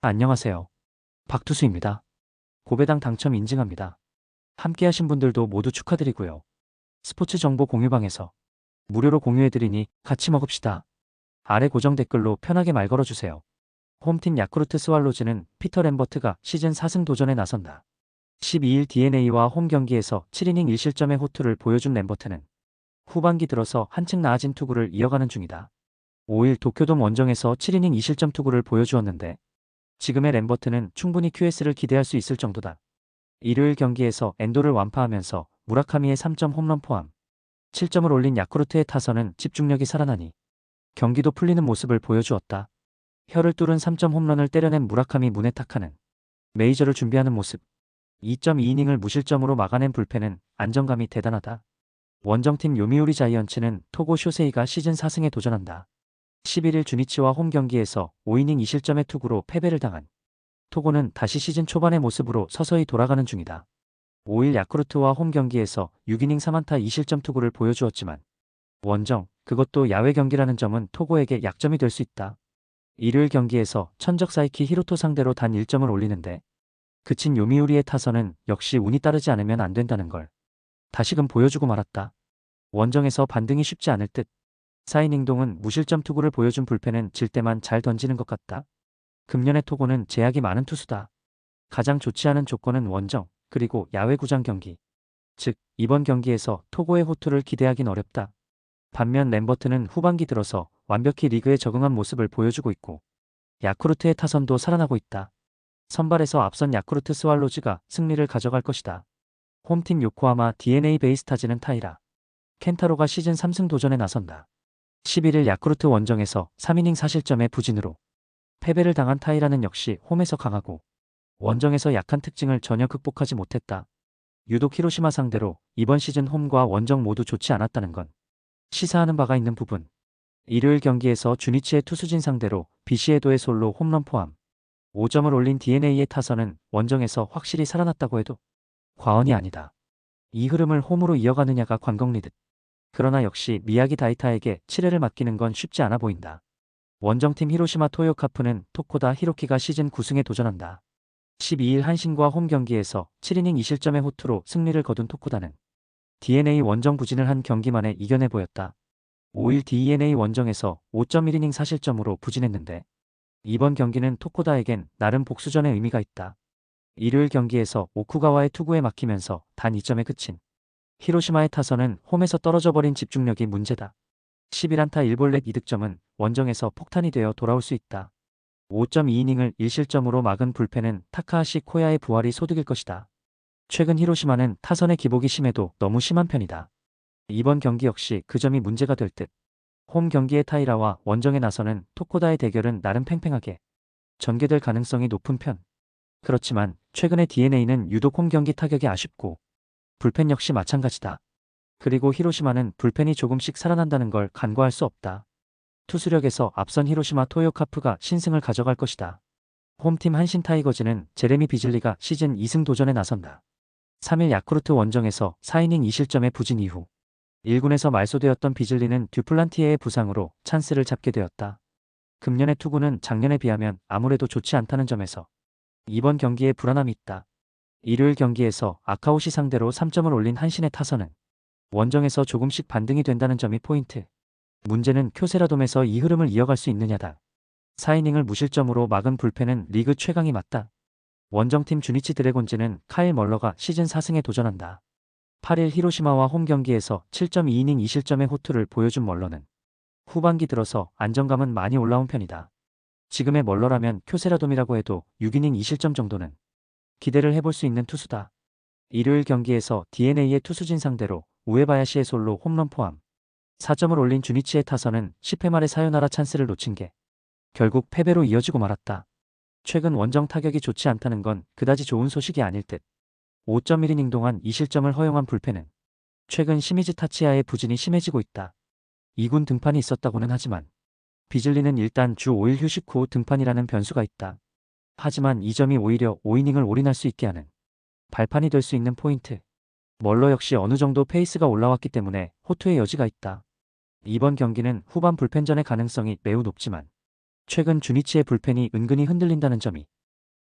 안녕하세요. 박투수입니다. 고배당 당첨 인증합니다. 함께하신 분들도 모두 축하드리고요. 스포츠 정보 공유방에서 무료로 공유해드리니 같이 먹읍시다. 아래 고정 댓글로 편하게 말 걸어주세요. 홈팀 야쿠르트 스왈로즈는 피터 램버트가 시즌 4승 도전에 나선다. 12일 DeNA와 홈 경기에서 7이닝 1실점의 호투를 보여준 램버트는 후반기 들어서 한층 나아진 투구를 이어가는 중이다. 5일 도쿄돔 원정에서 7이닝 2실점 투구를 보여주었는데 지금의 램버트는 충분히 QS를 기대할 수 있을 정도다. 일요일 경기에서 엔도를 완파하면서 무라카미의 3점 홈런 포함 7점을 올린 야쿠르트의 타선은 집중력이 살아나니 경기도 풀리는 모습을 보여주었다. 혀를 뚫은 3점 홈런을 때려낸 무라카미 무네타카는 메이저를 준비하는 모습. 2.2이닝을 무실점으로 막아낸 불펜은 안정감이 대단하다. 원정팀 요미우리 자이언츠는 토고 쇼세이가 시즌 4승에 도전한다. 11일 주니치와 홈 경기에서 5이닝 2실점의 투구로 패배를 당한 토고는 다시 시즌 초반의 모습으로 서서히 돌아가는 중이다. 5일 야쿠르트와 홈 경기에서 6이닝 3안타 2실점 투구를 보여주었지만 원정, 그것도 야외 경기라는 점은 토고에게 약점이 될 수 있다. 일요일 경기에서 천적 사이키 히로토 상대로 단 1점을 올리는데 그친 요미우리의 타선은 역시 운이 따르지 않으면 안 된다는 걸 다시금 보여주고 말았다. 원정에서 반등이 쉽지 않을 듯. 4이닝 동은 무실점 투구를 보여준 불펜은 질 때만 잘 던지는 것 같다. 금년의 토고는 제약이 많은 투수다. 가장 좋지 않은 조건은 원정, 그리고 야외 구장 경기. 즉, 이번 경기에서 토고의 호투를 기대하긴 어렵다. 반면 램버트는 후반기 들어서 완벽히 리그에 적응한 모습을 보여주고 있고 야쿠르트의 타선도 살아나고 있다. 선발에서 앞선 야쿠르트 스왈로즈가 승리를 가져갈 것이다. 홈팀 요코하마 DeNA 베이스타즈는 타이라 켄타로가 시즌 3승 도전에 나선다. 11일 야쿠르트 원정에서 3이닝 4실점의 부진으로 패배를 당한 타이라는 역시 홈에서 강하고 원정에서 약한 특징을 전혀 극복하지 못했다. 유독 히로시마 상대로 이번 시즌 홈과 원정 모두 좋지 않았다는 건 시사하는 바가 있는 부분. 일요일 경기에서 주니치의 투수진 상대로 비시에도의 솔로 홈런 포함 5점을 올린 DeNA의 타선은 원정에서 확실히 살아났다고 해도 과언이 아니다. 이 흐름을 홈으로 이어가느냐가 관건리듯. 그러나 역시 미야기 다이타에게 7회를 맡기는 건 쉽지 않아 보인다. 원정팀 히로시마 토요카프는 토코다 히로키가 시즌 9승에 도전한다. 12일 한신과 홈 경기에서 7이닝 2실점의 호투로 승리를 거둔 토코다는 DeNA 원정 부진을 한 경기만에 이겨내 보였다. 5일 DeNA 원정에서 5.1이닝 4실점으로 부진했는데 이번 경기는 토코다에겐 나름 복수전의 의미가 있다. 일요일 경기에서 오쿠가와의 투구에 막히면서 단 2점에 그친 히로시마의 타선은 홈에서 떨어져 버린 집중력이 문제다. 11안타 1볼넷 2득점은 원정에서 폭탄이 되어 돌아올 수 있다. 5.2이닝을 1실점으로 막은 불펜은 타카하시 코야의 부활이 소득일 것이다. 최근 히로시마는 타선의 기복이 심해도 너무 심한 편이다. 이번 경기 역시 그 점이 문제가 될 듯. 홈 경기의 타이라와 원정에 나서는 토코다의 대결은 나름 팽팽하게 전개될 가능성이 높은 편. 그렇지만 최근의 DeNA는 유독 홈 경기 타격이 아쉽고 불펜 역시 마찬가지다. 그리고 히로시마는 불펜이 조금씩 살아난다는 걸 간과할 수 없다. 투수력에서 앞선 히로시마 토요카프가 신승을 가져갈 것이다. 홈팀 한신 타이거즈는 제레미 비즐리가 시즌 2승 도전에 나선다. 3일 야쿠르트 원정에서 4이닝 2실점의 부진 이후 1군에서 말소되었던 비즐리는 듀플란티에의 부상으로 찬스를 잡게 되었다. 금년의 투구는 작년에 비하면 아무래도 좋지 않다는 점에서 이번 경기에 불안함이 있다. 일요일 경기에서 아카오시 상대로 3점을 올린 한신의 타선은 원정에서 조금씩 반등이 된다는 점이 포인트. 문제는 쿄세라돔에서 이 흐름을 이어갈 수 있느냐다. 4이닝을 무실점으로 막은 불펜은 리그 최강이 맞다. 원정팀 주니치 드래곤즈는 카일 멀러가 시즌 4승에 도전한다. 8일 히로시마와 홈 경기에서 7.2이닝 2실점의 호투를 보여준 멀러는 후반기 들어서 안정감은 많이 올라온 편이다. 지금의 멀러라면 쿄세라돔이라고 해도 6이닝 2실점 정도는 기대를 해볼 수 있는 투수다. 일요일 경기에서 DeNA의 투수진 상대로 우에바야시의 솔로 홈런 포함 4점을 올린 주니치의 타선은 10회 말에 사요나라 찬스를 놓친 게 결국 패배로 이어지고 말았다. 최근 원정 타격이 좋지 않다는 건 그다지 좋은 소식이 아닐 듯. 5.1이닝 동안 2실점을 허용한 불펜은 최근 시미즈 타치야의 부진이 심해지고 있다. 2군 등판이 있었다고는 하지만 비즐리는 일단 주 5일 휴식 후 등판이라는 변수가 있다. 하지만 이 점이 오히려 5이닝을 올인할 수 있게 하는 발판이 될 수 있는 포인트. 멀러 역시 어느 정도 페이스가 올라왔기 때문에 호투의 여지가 있다. 이번 경기는 후반 불펜전의 가능성이 매우 높지만 최근 주니치의 불펜이 은근히 흔들린다는 점이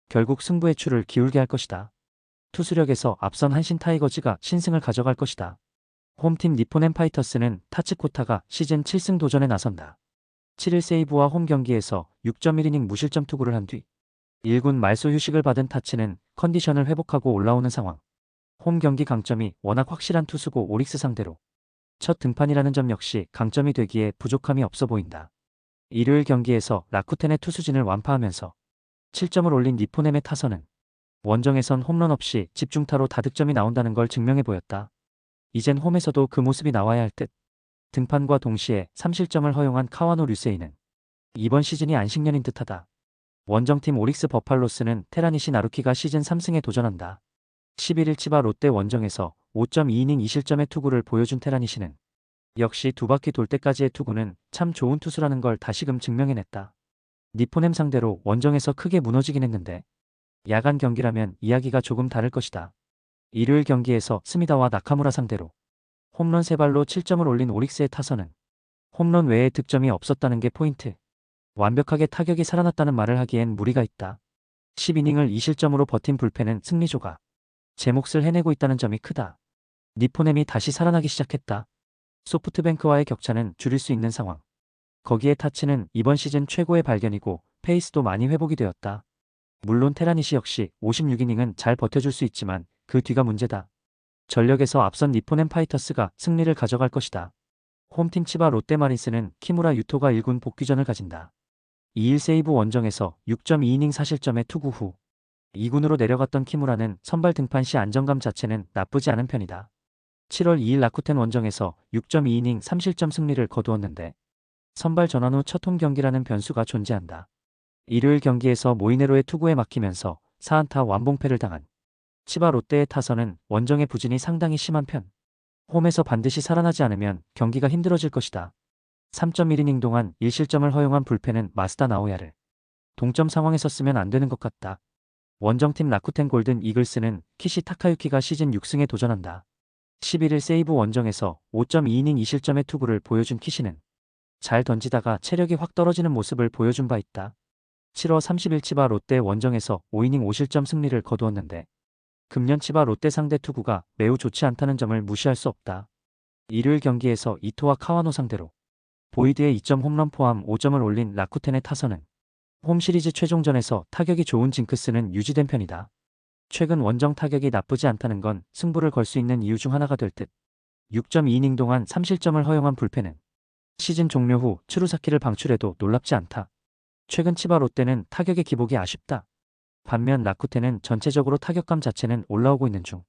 결국 승부의 추를 기울게 할 것이다. 투수력에서 앞선 한신 타이거즈가 신승을 가져갈 것이다. 홈팀 니포넨 파이터스는 타츠코타가 시즌 7승 도전에 나선다. 7일 세이브와 홈 경기에서 6.1이닝 무실점 투구를 한 뒤 1군 말소 휴식을 받은 타츠는 컨디션을 회복하고 올라오는 상황. 홈 경기 강점이 워낙 확실한 투수고 오릭스 상대로 첫 등판이라는 점 역시 강점이 되기에 부족함이 없어 보인다. 일요일 경기에서 라쿠텐의 투수진을 완파하면서 7점을 올린 니포넴의 타선은 원정에선 홈런 없이 집중타로 다득점이 나온다는 걸 증명해 보였다. 이젠 홈에서도 그 모습이 나와야 할 듯. 등판과 동시에 3실점을 허용한 카와노 류세이는 이번 시즌이 안식년인 듯하다. 원정팀 오릭스 버팔로스는 테라니시 나루키가 시즌 3승에 도전한다. 11일 치바 롯데 원정에서 5.2이닝 2실점의 투구를 보여준 테라니시는 역시 두 바퀴 돌 때까지의 투구는 참 좋은 투수라는 걸 다시금 증명해냈다. 니포넴 상대로 원정에서 크게 무너지긴 했는데 야간 경기라면 이야기가 조금 다를 것이다. 일요일 경기에서 스미다와 나카무라 상대로 홈런 3발로 7점을 올린 오릭스의 타선은 홈런 외에 득점이 없었다는 게 포인트. 완벽하게 타격이 살아났다는 말을 하기엔 무리가 있다. 10이닝을 2실점으로 버틴 불펜은 승리조가 제 몫을 해내고 있다는 점이 크다. 니포넴이 다시 살아나기 시작했다. 소프트뱅크와의 격차는 줄일 수 있는 상황. 거기에 타츠는 이번 시즌 최고의 발견이고 페이스도 많이 회복이 되었다. 물론 테라니시 역시 56이닝은 잘 버텨줄 수 있지만 그 뒤가 문제다. 전력에서 앞선 니포넴 파이터스가 승리를 가져갈 것이다. 홈팀 치바 롯데마린스는 키무라 유토가 1군 복귀전을 가진다. 2일 세이브 원정에서 6.2이닝 4실점의 투구 후 2군으로 내려갔던 키무라는 선발 등판 시 안정감 자체는 나쁘지 않은 편이다. 7월 2일 라쿠텐 원정에서 6.2이닝 3실점 승리를 거두었는데 선발 전환 후 첫 홈 경기라는 변수가 존재한다. 일요일 경기에서 모이네로의 투구에 막히면서 4안타 완봉패를 당한 치바 롯데의 타선은 원정의 부진이 상당히 심한 편. 홈에서 반드시 살아나지 않으면 경기가 힘들어질 것이다. 3.1이닝 동안 1실점을 허용한 불펜은 마스다 나오야를 동점 상황에서 쓰면 안 되는 것 같다. 원정팀 라쿠텐 골든 이글스는 키시 타카유키가 시즌 6승에 도전한다. 11일 세이브 원정에서 5.2이닝 2실점의 투구를 보여준 키시는 잘 던지다가 체력이 확 떨어지는 모습을 보여준 바 있다. 7월 30일 치바 롯데 원정에서 5이닝 5실점 승리를 거두었는데 금년 치바 롯데 상대 투구가 매우 좋지 않다는 점을 무시할 수 없다. 일요일 경기에서 이토와 카와노 상대로 보이드의 2점 홈런 포함 5점을 올린 라쿠텐의 타선은 홈 시리즈 최종전에서 타격이 좋은 징크스는 유지된 편이다. 최근 원정 타격이 나쁘지 않다는 건 승부를 걸 수 있는 이유 중 하나가 될 듯. 6.2이닝 동안 3실점을 허용한 불펜은 시즌 종료 후 츠루사키를 방출해도 놀랍지 않다. 최근 치바 롯데는 타격의 기복이 아쉽다. 반면 라쿠텐은 전체적으로 타격감 자체는 올라오고 있는 중.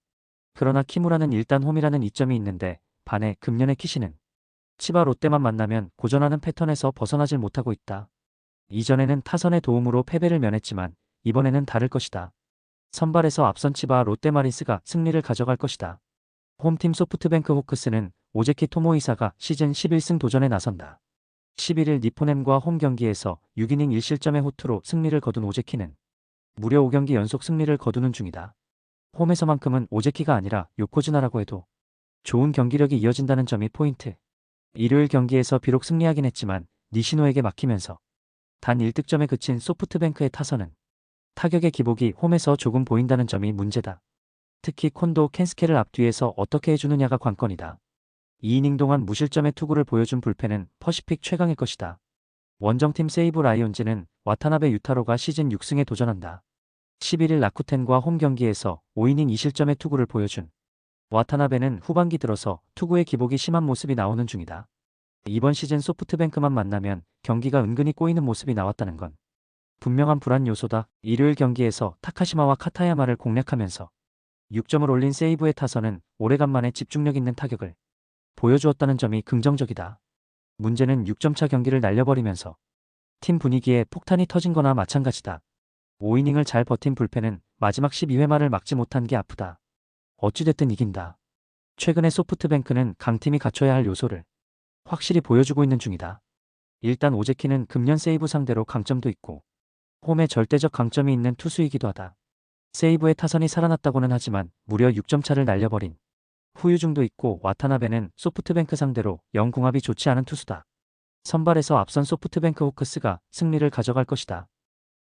그러나 키무라는 일단 홈이라는 이점이 있는데 반해 금년의 키시는 치바 롯데만 만나면 고전하는 패턴에서 벗어나질 못하고 있다. 이전에는 타선의 도움으로 패배를 면했지만 이번에는 다를 것이다. 선발에서 앞선 치바 롯데마린스가 승리를 가져갈 것이다. 홈팀 소프트뱅크 호크스는 오제키 토모이사가 시즌 11승 도전에 나선다. 11일 니포넴과 홈 경기에서 6이닝 1실점의 호투로 승리를 거둔 오제키는 무려 5경기 연속 승리를 거두는 중이다. 홈에서만큼은 오제키가 아니라 요코즈나라고 해도 좋은 경기력이 이어진다는 점이 포인트. 일요일 경기에서 비록 승리하긴 했지만 니시노에게 막히면서 단 1득점에 그친 소프트뱅크의 타선은 타격의 기복이 홈에서 조금 보인다는 점이 문제다. 특히 콘도 켄스케를 앞뒤에서 어떻게 해주느냐가 관건이다. 2이닝 동안 무실점의 투구를 보여준 불펜은 퍼시픽 최강일 것이다. 원정팀 세이브 라이온즈는 와타나베 유타로가 시즌 6승에 도전한다. 11일 라쿠텐과 홈 경기에서 5이닝 2실점의 투구를 보여준 와타나베는 후반기 들어서 투구의 기복이 심한 모습이 나오는 중이다. 이번 시즌 소프트뱅크만 만나면 경기가 은근히 꼬이는 모습이 나왔다는 건 분명한 불안 요소다. 일요일 경기에서 타카시마와 카타야마를 공략하면서 6점을 올린 세이브의 타선은 오래간만에 집중력 있는 타격을 보여주었다는 점이 긍정적이다. 문제는 6점차 경기를 날려버리면서 팀 분위기에 폭탄이 터진 거나 마찬가지다. 5이닝을 잘 버틴 불펜은 마지막 12회 말을 막지 못한 게 아프다. 어찌됐든 이긴다. 최근에 소프트뱅크는 강팀이 갖춰야 할 요소를 확실히 보여주고 있는 중이다. 일단 오제키는 금년 세이브 상대로 강점도 있고 홈에 절대적 강점이 있는 투수이기도 하다. 세이브의 타선이 살아났다고는 하지만 무려 6점 차를 날려버린 후유증도 있고 와타나베는 소프트뱅크 상대로 영궁합이 좋지 않은 투수다. 선발에서 앞선 소프트뱅크 호크스가 승리를 가져갈 것이다.